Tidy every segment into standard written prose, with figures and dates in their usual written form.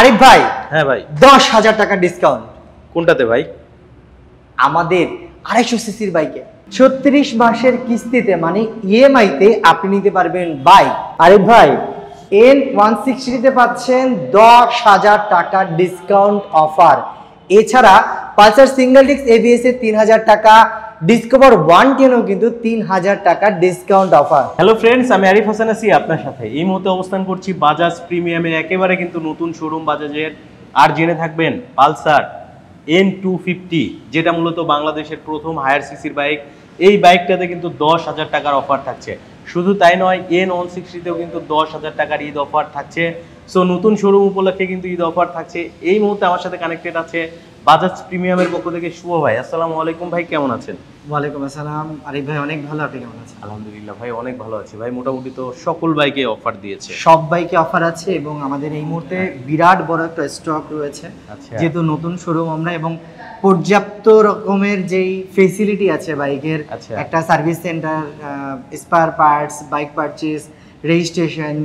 আরিফ ভাই, হ্যাঁ ভাই, 10,000 টাকা ডিসকাউন্ট কোনটাতে ভাই? আমাদের 250 সিসির বাইকে 36 মাসের কিস্তিতে মানে ইএমআই তে আপনি নিতে পারবেন বাইক। আরিফ ভাই, N160 তে পাচ্ছেন 10,000 টাকা ডিসকাউন্ট অফার। এছাড়া পালসার সিঙ্গেল ডিস্ক এবিএস এর 3,000 টাকা, ডিসকভার 110 কিন্তু 3,000 টাকা ডিসকাউন্ট অফার। হ্যালো ফ্রেন্ডস, আমি আরিফ হাসান আছি আপনার সাথে। এই মুহূর্তে অবস্থান করছি বাজাজ প্রিমিয়ামের একেবারে কিন্তু নতুন শোরুম বাজাজের। আর জেনে থাকবেন পালসার N250, যেটা মূলত বাংলাদেশের প্রথম হায়ার সিসির বাইক। এই বাইকটাতে কিন্তু 10,000 টাকার অফার থাকছে। শুধু তাই নয়, N160তেও কিন্তু 10,000 টাকার ঈদ অফার থাকছে। সো নতুন শোরুম উপলক্ষে কিন্তু ঈদ অফার থাকছে। এই মুহূর্তে আমার সাথে কানেক্টেড আছে বাজাজ প্রিমিয়ামের পক্ষ থেকে শুভ ভাই। আসসালামু আলাইকুম ভাই, কেমন আছেন? ওয়ালাইকুম আসসালাম আরিফ ভাই, অনেক ভালো। আপনি কেমন আছেন? আলহামদুলিল্লাহ ভাই, অনেক ভালো আছি ভাই। মোটামুটি তো সকল বাইকে অফার দিয়েছে। সব বাইকে অফার আছে এবং আমাদের এই মুহূর্তে বিরাট বড় একটা স্টক রয়েছে। আচ্ছা, যেহেতু নতুন শোরুম আমরা, এবং পর্যাপ্ত রকমের যেই ফেসিলিটি আছে বাইকের, আচ্ছা, একটা service centre, spare parts, bike purchase, registration,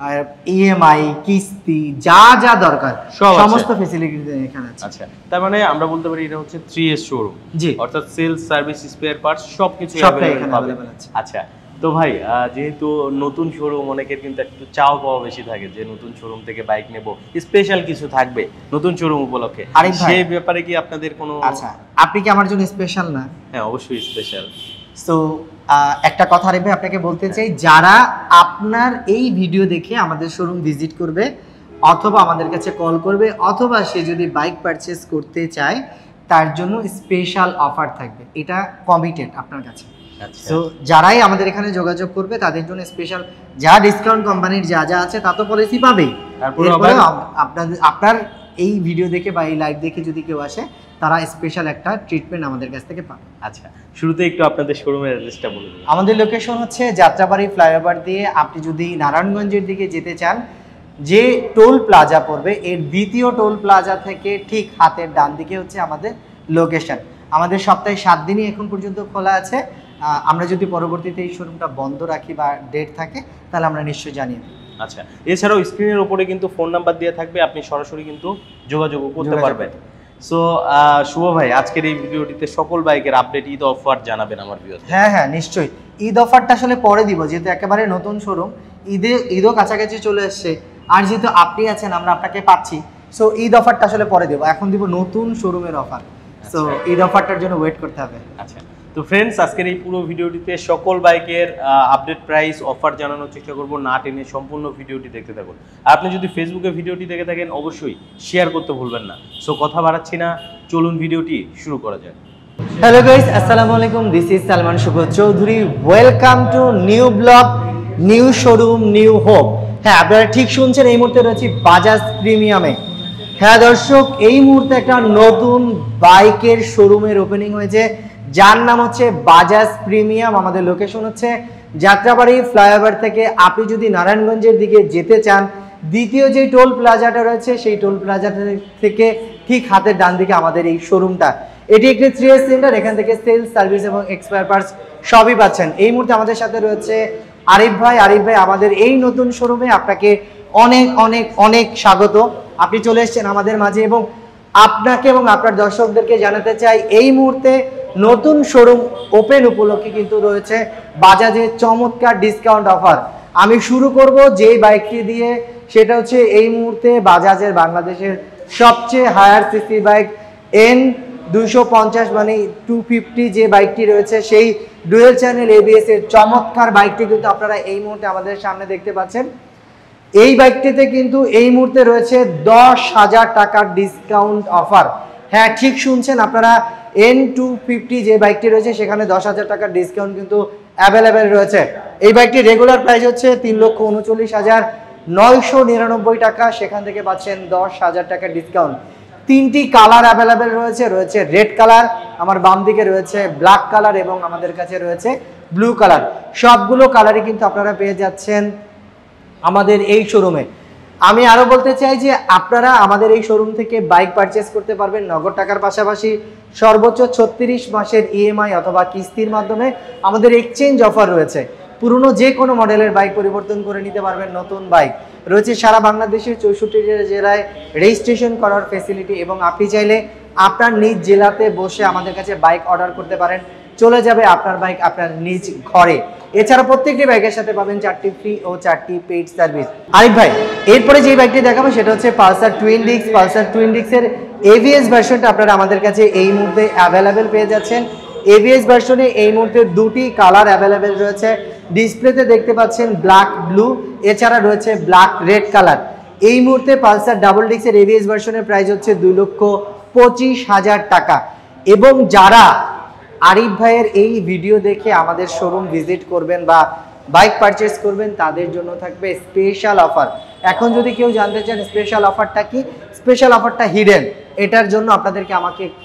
আর ইএমআই, কিস্তি, যা যা দরকার সমস্ত ফেসিলিটি এখানে আছে। আচ্ছা, তার মানে আমরা বলতে পারি এটা হচ্ছে 3S শোরুম। জি, অর্থাৎ সেলস, সার্ভিস, স্পেয়ার পার্টস সবকিছু এখানে अवेलेबल আছে। আচ্ছা, তো ভাই যেহেতু নতুন শোরুম, অনেকের কিন্তু একটু চাও পাওয়া বেশি থাকে যে নতুন শোরুম থেকে বাইক নেব, স্পেশাল কিছু থাকবে নতুন শোরুম উপলক্ষে। সেই ব্যাপারে কি আপনাদের কোনো? আচ্ছা, আপনি কি আমার জন্য স্পেশাল না? হ্যাঁ, অবশ্যই স্পেশাল। সো একটা কথা আরিফ ভাই আপনাকে বলতে চাই, যারা আপনার এই ভিডিও দেখে আমাদের শোরুম ভিজিট করবে, অথবা আমাদের কাছে কল করবে, অথবা সে যদি বাইক পারচেস করতে চায়, তার জন্য স্পেশাল অফার থাকবে। এটা কমিটেড আপনার কাছে। সো যারাই আমাদের এখানে যোগাযোগ করবে তাদের জন্য স্পেশাল যা ডিসকাউন্ট কোম্পানির যা যা আছে তা তো পলিসি পাবেই। এরপরে আপনার এই ভিডিও দেখে বা এই লাইভ দেখে যদি কেউ আসে, তারা স্পেশাল একটা ট্রিটমেন্ট আমাদের কাছ থেকে পাবে। আচ্ছা, শুরুতে একটু আপনাদের শোরুমের অ্যাড্রেসটা বলে দিন। আমাদের লোকেশন হচ্ছে যাত্রাবাড়ি ফ্লাইওভার দিয়ে আপনি যদি নারায়ণগঞ্জের দিকে যেতে চান, যে টোল প্লাজা পড়বে এর দ্বিতীয় টোল প্লাজা থেকে ঠিক হাতের ডান দিকে হচ্ছে আমাদের লোকেশন। আমাদের সপ্তাহে 7 দিনই এখন পর্যন্ত খোলা আছে। আমরা যদি পরবর্তীতে এই শোরুমটা বন্ধ রাখি বা ডেট থাকে, তাহলে আমরা নিশ্চয়ই জানিয়ে দেব। আচ্ছা, এছাড়াও স্ক্রিনের উপরে কিন্তু ফোন নাম্বার দেওয়া থাকবে, আপনি সরাসরি কিন্তু যোগাযোগ করতে পারবেন। সো শুভ ভাই, আজকের এই ভিডিওটিতে সকল বাইকের আপডেট, ঈদ অফার জানাবেন আমার ভিউয়ারদের। হ্যাঁ, নিশ্চয়ই। ঈদ অফারটা আসলে পরে দিব, যেহেতু একেবারে নতুন শোরুম, ঈদও কাছাকাছি চলে এসছে। আর যেহেতু আপনি আছেন, আমরা আপনাকে পাচ্ছি, সো ঈদ অফারটা আসলে পরে দিব। এখন দিব নতুন শোরুমের অফার। সো ঈদ অফারটার জন্য ওয়েট করতে হবে। আচ্ছা, তো ফ্রেন্ডস, আজকের এই পুরো ভিডিওটিতে সকল বাইকের আপডেট, প্রাইস, অফার জানানোর চেষ্টা করব। না টেনে সম্পূর্ণ ভিডিওটি দেখতে থাকুন। আর আপনি যদি ফেসবুকে ভিডিওটি দেখে থাকেন, অবশ্যই শেয়ার করতে ভুলবেন না। সো কথা বাড়াচ্ছি না, চলুন ভিডিওটি শুরু করা যাক। হ্যালো গাইস, আসসালামু আলাইকুম। This is Salman Shuvo Chowdhury. Welcome to new blog, new showroom, new hope. হ্যাঁ, আপনারা ঠিক শুনছেন, এই মুহূর্তে রয়েছি বাজাজ প্রিমিয়ামে। হ্যাঁ দর্শক, এই মুহূর্তে একটা নতুন বাইকের শোরুমের ওপেনিং হয়েছে, যার নাম হচ্ছে বাজাজ প্রিমিয়াম। আমাদের লোকেশন হচ্ছে যাত্রাবাড়ি ফ্লাইওভার থেকে আপনি যদি নারায়ণগঞ্জের দিকে যেতে চান, দ্বিতীয় যে টোল প্লাজাটা রয়েছে, সেই টোল প্লাজাটা থেকে ঠিক হাতের ডান দিকে আমাদের এই শোরুমটা। এটি একটি 3S সেন্টার। এখান থেকে সেলস, সার্ভিস এবং এক্সপায়ার পার্টস সবই পাচ্ছেন। এই মুহূর্তে আমাদের সাথে রয়েছে আরিফ ভাই। আরিফ ভাই, আমাদের এই নতুন শোরুমে আপনাকে অনেক অনেক অনেক স্বাগত। আপনি চলে এসেছেন আমাদের মাঝে, এবং আপনাকে এবং আপনার দর্শকদেরকে জানাতে চাই, এই মুহূর্তে নতুন শোরুম ওপেন উপলক্ষে কিন্তু রয়েছে বাজাজের চমৎকার ডিসকাউন্ট অফার। আমি শুরু করব যেই বাইকটি দিয়ে, সেটা হচ্ছে এই মুহূর্তে বাজাজের বাংলাদেশের সবচেয়ে হায়ার সিসি বাইক N250 মানে 250 যে বাইকটি রয়েছে, সেই ডুয়েল চ্যানেল এবিএস এর চমৎকার বাইকটি কিন্তু আপনারা এই মুহূর্তে আমাদের সামনে দেখতে পাচ্ছেন। এই বাইকটিতে কিন্তু এই মুহূর্তে রয়েছে 10,000 টাকার ডিসকাউন্ট অফার। হ্যাঁ, ঠিক শুনছেন আপনারা, N250 যে বাইকটি রয়েছে সেখানে 10,000 টাকার ডিসকাউন্ট কিন্তু অ্যাভেলেবেল রয়েছে। এই বাইকটির রেগুলার প্রাইস হচ্ছে 3,39,999 টাকা, সেখান থেকে পাচ্ছেন 10,000 টাকার ডিসকাউন্ট। 3টি কালার অ্যাভেলেবেল রয়েছে। রেড কালার, আমার বাম দিকে রয়েছে ব্ল্যাক কালার, এবং আমাদের কাছে রয়েছে ব্লু কালার। সবগুলো কালারই কিন্তু আপনারা পেয়ে যাচ্ছেন আমাদের এই শোরুমে। আমি আরো বলতে চাই যে আপনারা আমাদের এই শোরুম থেকে বাইক পারচেস করতে পারবেন নগদ টাকার পাশাপাশি সর্বোচ্চ 36 মাসের ইএমআই অথবা কিস্তির মাধ্যমে। আমাদের এক্সচেঞ্জ অফার রয়েছে, পুরনো যে কোনো মডেলের বাইক পরিবর্তন করে নিতে পারবেন নতুন বাইক। রয়েছে সারা বাংলাদেশের 64 জেলায় রেজিস্ট্রেশন করার ফেসিলিটি, এবং আপনি চাইলে আপনার নিজ জেলাতে বসে আমাদের কাছে বাইক অর্ডার করতে পারেন, চলে যাবে আপনার বাইক আপনার নিজ ঘরে। এছাড়া প্রত্যেকটি বাইকের সাথে পাবেন 4টি ফ্রি ও 4টি পেইড সার্ভিস। আরিফ ভাই, এরপরে যে বাইকটি দেখাবো সেটা হচ্ছে Pulsar twin disk. Pulsar twin ডিস্কের এভিএস ভার্সনটা আপনারা আমাদের কাছে এই মুহূর্তে অ্যাভেলেবেল পেয়ে যাচ্ছেন। এভিএস ভার্সনে এই মুহূর্তে দুটি কালার অ্যাভেলেবেল রয়েছে। ডিসপ্লেতে দেখতে পাচ্ছেন ব্ল্যাক ব্লু, এছাড়া রয়েছে ব্ল্যাক রেড কালার। এই মুহূর্তে পালসার ডাবল ডিস্কের এভিএস ভার্সনের প্রাইস হচ্ছে 2,25,000 টাকা। এবং যারা আরিফ ভাইয়ের এই ভিডিও দেখে আমাদের শোরুম ভিজিট করবেন বা বাইক পারচেস করবেন, তাদের জন্য থাকবে স্পেশাল অফার। এখন যদি কেউ জানতে চান স্পেশাল অফারটা কি, স্পেশাল অফারটা হিডেন, এটার জন্য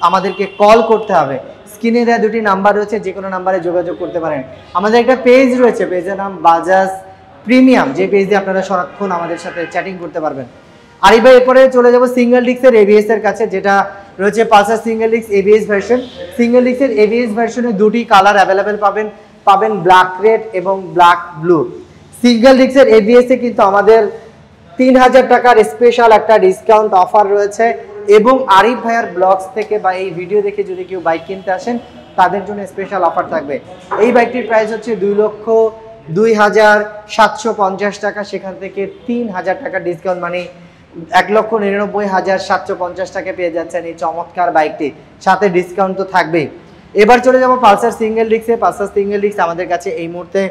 আমাদেরকে কল করতে হবে। স্ক্রিনে দেওয়া দুটি নাম্বার রয়েছে, যে কোনো নাম্বারে যোগাযোগ করতে পারেন। আমাদের একটা পেজ রয়েছে, পেজের নাম বাজাজ প্রিমিয়াম, যে পেজ দিয়ে আপনারা সারাক্ষণ আমাদের সাথে চ্যাটিং করতে পারবেন। আরিফ ভাই, এরপরে চলে যাব সিঙ্গেল ডিস্কের এবিএস এর কাছে, যেটা রয়েছে Pulsar single disc ABS version. Single ডিস্কের এবিএস ভার্সনে দুটি কালার অ্যাভেলেবেল পাবেন ব্ল্যাক রেড এবং ব্ল্যাক ব্লু। সিঙ্গেল ডিস্কের এবিএস এ কিন্তু আমাদের 3,000 টাকার স্পেশাল একটা ডিসকাউন্ট অফার রয়েছে। এবং আরিফ ভাইয়ার ব্লগস থেকে বা এই ভিডিও দেখে যদি কেউ বাইক কিনতে আসেন, তাদের জন্য স্পেশাল অফার থাকবে। এই বাইকটির প্রাইস হচ্ছে 2,02,750 টাকা, সেখান থেকে 3,000 টাকা ডিসকাউন্ট, মানে 1,99,750 টাকা পেয়ে যাচ্ছেন এই চমৎকার বাইকটি, সাথে ডিসকাউন্ট তো থাকবেই। এবার চলে যাব পালসার সিঙ্গেল ডিস্কে। পালসার সিঙ্গেল ডিস্ক আমাদের কাছে এই মুহূর্তে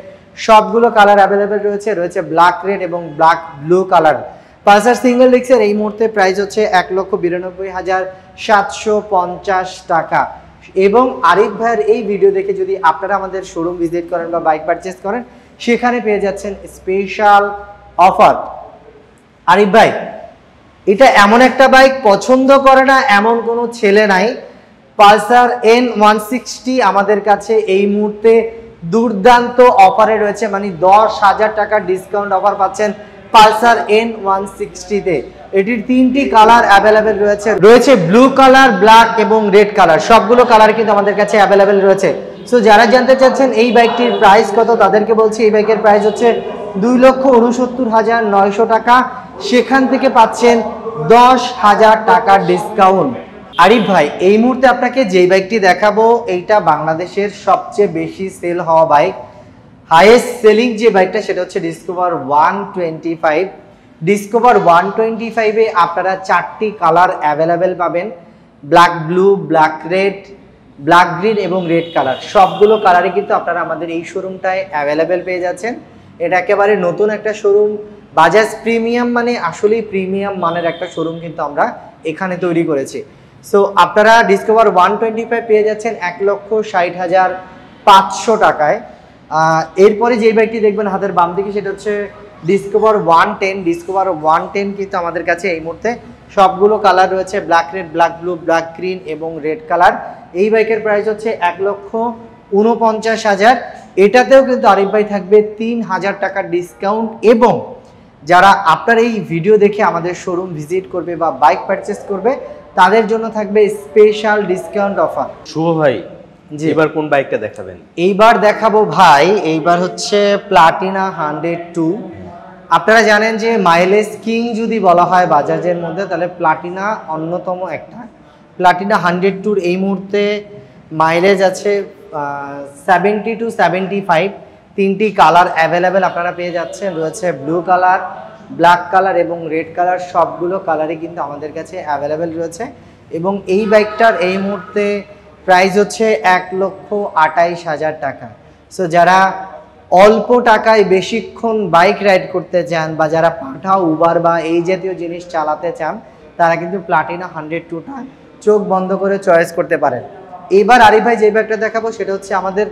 সবগুলো কালার অ্যাভেলেবেল রয়েছে ব্ল্যাক রেড এবং black blue colour. Pulsar single ডিস্কের এই মুহূর্তে প্রাইস হচ্ছে 1,92,750 টাকা। এবং আরিফ ভাইয়ের এই ভিডিও দেখে যদি আপনারা আমাদের শোরুম ভিজিট করেন বা বাইক পারচেস করেন, সেখানে পেয়ে যাচ্ছেন স্পেশাল অফার। আরিফ ভাই, এটা এমন একটা বাইক পছন্দ করে না এমন কোনো ছেলে নাই। পালসার N160 আমাদের কাছে এই মুহূর্তে দুর্দান্ত অফারে রয়েছে, মানে 10,000 টাকার ডিসকাউন্ট অফার পাচ্ছেন পালসার N160-তে। এটির 3টি কালার অ্যাভেলেবেল রয়েছে ব্লু কালার, ব্ল্যাক এবং রেড কালার। সবগুলো কালার কিন্তু আমাদের কাছে অ্যাভেলেবেল রয়েছে। সো যারা জানতে চাচ্ছেন এই বাইকটির প্রাইস কত, তাদেরকে বলছি এই বাইকের প্রাইস হচ্ছে 2,69,900 টাকা, সেখান থেকে পাচ্ছেন 10,000 টাকার ডিসকাউন্ট। আরিফ ভাই, এই মুহূর্তে আপনাকে যেই বাইকটি দেখাবো, এইটা বাংলাদেশের সবচেয়ে বেশি সেল হওয়া বাইক, হাইয়েস্ট সেলিং যে বাইকটা, সেটা হচ্ছে ডিসকভার 125। ডিসকভার 125-এ আপনারা 4টি কালার অ্যাভেলেবেল পাবেন, black blue, black red, black green এবং রেড কালার। সবগুলো কালারই কিন্তু আপনারা আমাদের এই শোরুমটায় অ্যাভেলেবেল পেয়ে যাচ্ছেন। এটা একেবারে নতুন একটা শোরুম, বাজাজ প্রিমিয়াম, মানে আসলেই প্রিমিয়াম মানের একটা শোরুম কিন্তু আমরা এখানে তৈরি করেছি। সো আপনারা ডিসকভার 125 পেয়ে যাচ্ছেন 1,60,500 টাকায়। এরপরে যে বাইকটি দেখবেন হাতের বাম দিকে, সেটা হচ্ছে ডিসকভার 110। ডিসকভার 110 কিন্তু আমাদের কাছে এই মুহূর্তে সবগুলো কালার রয়েছে, black red, black blue, black green এবং রেড কালার। এই বাইকের প্রাইস হচ্ছে 1,49,000। এটাতেও কিন্তু আরিফ ভাই থাকবে 3,000 টাকার ডিসকাউন্ট। এবং যারা আপনার এই ভিডিও দেখে আমাদের শোরুম ভিজিট করবে বা বাইক পারচেস করবে, তাদের জন্য থাকবে স্পেশাল ডিসকাউন্ট অফার। শুভ ভাই, এবার কোন বাইকটা দেখাবেন? এইবার দেখাবো ভাই, এইবার হচ্ছে প্লাটিনা 102। আপনারা জানেন যে মাইলেজ কিং যদি বলা হয় বাজাজের মধ্যে, তাহলে প্লাটিনা অন্যতম একটা। প্লাটিনা 102 এই মুহূর্তে মাইলেজ আছে 70 to 75। 3টি কালার অ্যাভেলেবেল আপনারা পেয়ে যাচ্ছেন, রয়েছে ব্লু কালার, ব্ল্যাক কালার এবং রেড কালার। সবগুলো কালারই কিন্তু আমাদের কাছে অ্যাভেলেবেল রয়েছে। এবং এই বাইকটার এই মুহূর্তে প্রাইস হচ্ছে 1,28,000 টাকা। সো যারা অল্প টাকায় বেশিক্ষণ বাইক রাইড করতে চান বা যারা পাঠাও, উবার বা এই জাতীয় জিনিস চালাতে চান, তারা কিন্তু প্লাটিনা 102টা চোখ বন্ধ করে চয়েস করতে পারেন। এবার আরিফ ভাই যে বাইকটা দেখাবো, সেটা হচ্ছে আমাদের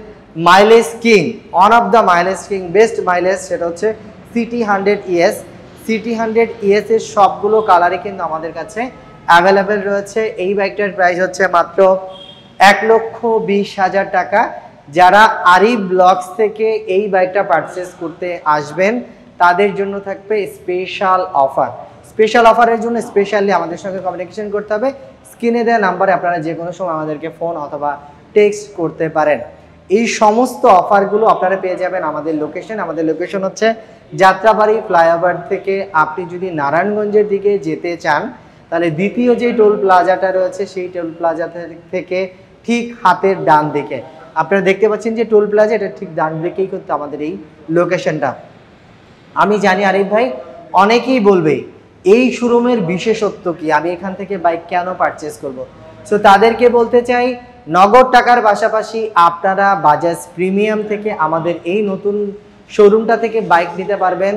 mileage king, one of the mileage king, best mileage, সেটা হচ্ছে সিটি 100 ES। সিটি 100 ES এর সবগুলো কালারই কিন্তু আমাদের কাছে অ্যাভেলেবেল রয়েছে। এই বাইকটার প্রাইস হচ্ছে মাত্র 1,20,000 টাকা। যারা আরিফ ব্লগস থেকে এই বাইকটা পারচেস করতে আসবেন, তাদের জন্য থাকবে স্পেশাল অফার। স্পেশাল অফারের জন্য স্পেশালি আমাদের সঙ্গে কমিউনিকেশন করতে হবে। স্ক্রিনে দেওয়া নাম্বারে আপনারা যে কোনো সময় আমাদেরকে ফোন অথবা টেক্সট করতে পারেন। এই সমস্ত অফারগুলো আপনারা পেয়ে যাবেন আমাদের লোকেশন হচ্ছে যাত্রাবাড়ি ফ্লাইওভার থেকে আপনি যদি নারায়ণগঞ্জের দিকে যেতে চান তাহলে দ্বিতীয় যে টোল প্লাজাটা রয়েছে সেই টোল প্লাজা থেকে ঠিক হাতের ডান দিকে আপনারা দেখতে পাচ্ছেন যে টোল প্লাজা, এটা ঠিক ডান দিকেই কিন্তু আমাদের এই লোকেশনটা। আমি জানি আরিফ ভাই অনেকেই বলবে এই শোরুমের বিশেষত্ব কি, আমি এখান থেকে বাইক কেন পারচেস করব। সো তাদেরকে বলতে চাই নগদ টাকার পাশাপাশি আপনারা বাজাজ প্রিমিয়াম থেকে আমাদের এই নতুন শোরুমটা থেকে বাইক নিতে পারবেন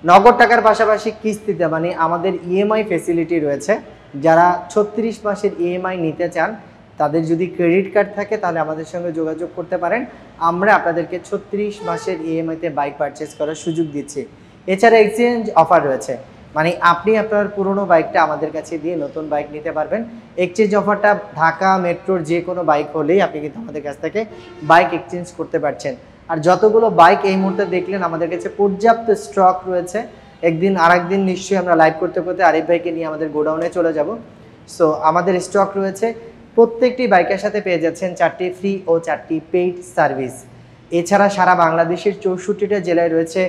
নগদ টাকার পাশাপাশি কিস্তিতে, মানে আমাদের ইএমআই ফেসিলিটি রয়েছে। যারা 36 মাসের ইএমআই নিতে চান তাদের যদি ক্রেডিট কার্ড থাকে তাহলে আমাদের সঙ্গে যোগাযোগ করতে পারেন, আমরা আপনাদেরকে 36 মাসের ইএমআইতে বাইক পারচেস করার সুযোগ দিচ্ছি। এছাড়া এক্সচেঞ্জ অফার রয়েছে, মানে আপনি আপনার পুরনো বাইকটা আমাদের কাছে দিয়ে নতুন বাইক নিতে পারবেন। এক্সচেঞ্জ অফারটা ঢাকা মেট্রোর যে কোনো বাইক হলেই আপনি কিন্তু আমাদের কাছ থেকে বাইক এক্সচেঞ্জ করতে পারছেন। আর যতগুলো বাইক এই মুহূর্তে দেখলেন আমাদের কাছে পর্যাপ্ত স্টক রয়েছে। একদিন আরেকদিন নিশ্চয়ই আমরা লাইভ করতে করতে আরিফ ভাইকে নিয়ে আমাদের গোডাউনে চলে যাব। সো আমাদের স্টক রয়েছে, প্রত্যেকটি বাইকের সাথে পেয়ে যাচ্ছেন 4টি ফ্রি ও 4টি পেইড সার্ভিস। এছাড়া সারা বাংলাদেশের 64টা জেলায় রয়েছে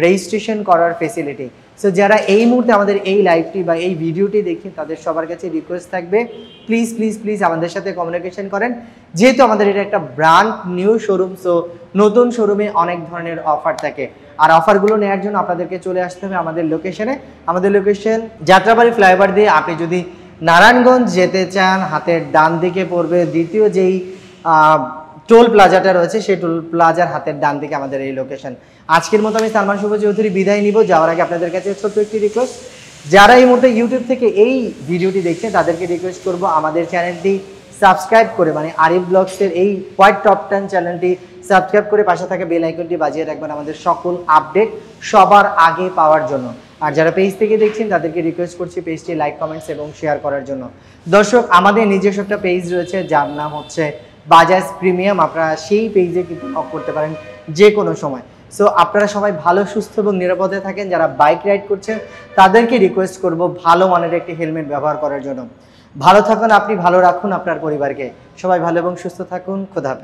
রেজিস্ট্রেশন করার ফেসিলিটি। সো যারা এই মুহূর্তে আমাদের এই লাইভটি বা এই ভিডিওটি দেখেন তাদের সবার কাছে রিকোয়েস্ট থাকবে প্লিজ প্লিজ প্লিজ আমাদের সাথে কমিউনিকেশন করেন, যেহেতু আমাদের এটা একটা ব্র্যান্ড নিউ শোরুম। সো নতুন শোরুমে অনেক ধরনের অফার থাকে, আর অফারগুলো নেওয়ার জন্য আপনাদেরকে চলে আসতে হবে আমাদের লোকেশনে। আমাদের লোকেশন যাত্রাবাড়ি ফ্লাইওভার দিয়ে আপনি যদি নারায়ণগঞ্জ যেতে চান হাতের ডান দিকে পড়বে দ্বিতীয় যেই টোল প্লাজাটা রয়েছে সেই টোল প্লাজার হাতের ডান দিকে আমাদের এই লোকেশন। আজকের মতো আমি সালমান শুভ চৌধুরী বিদায় নিব। যাওয়ার আগে আপনাদের কাছে ছোট্ট একটি রিকোয়েস্ট, যারা এই মুহূর্তে ইউটিউব থেকে এই ভিডিওটি দেখছেন তাদেরকে রিকোয়েস্ট করব আমাদের চ্যানেলটি সাবস্ক্রাইব করে, মানে আরিফ ব্লগসের এই হোয়াইট টপ 10 চ্যানেলটি সাবস্ক্রাইব করে পাশে থাকা বেল আইকনটি বাজিয়ে রাখবেন আমাদের সকল আপডেট সবার আগে পাওয়ার জন্য। আর যারা পেজ থেকে দেখছেন তাদেরকে রিকোয়েস্ট করছি পেজটি লাইক কমেন্টস এবং শেয়ার করার জন্য। দর্শক আমাদের নিজস্ব একটা পেজ রয়েছে যার নাম হচ্ছে বাজাজ প্রিমিয়াম, আপনারা সেই পেজে কিন্তু নক করতে পারেন যে কোনো সময়। সো আপনারা সবাই ভালো সুস্থ এবং নিরাপদে থাকেন। যারা বাইক রাইড করছেন তাদেরকে রিকোয়েস্ট করব ভালো মানের একটি হেলমেট ব্যবহার করার জন্য। ভালো থাকুন আপনি, ভালো রাখুন আপনার পরিবারকে। সবাই ভালো এবং সুস্থ থাকুন। খোদা হাফেজ।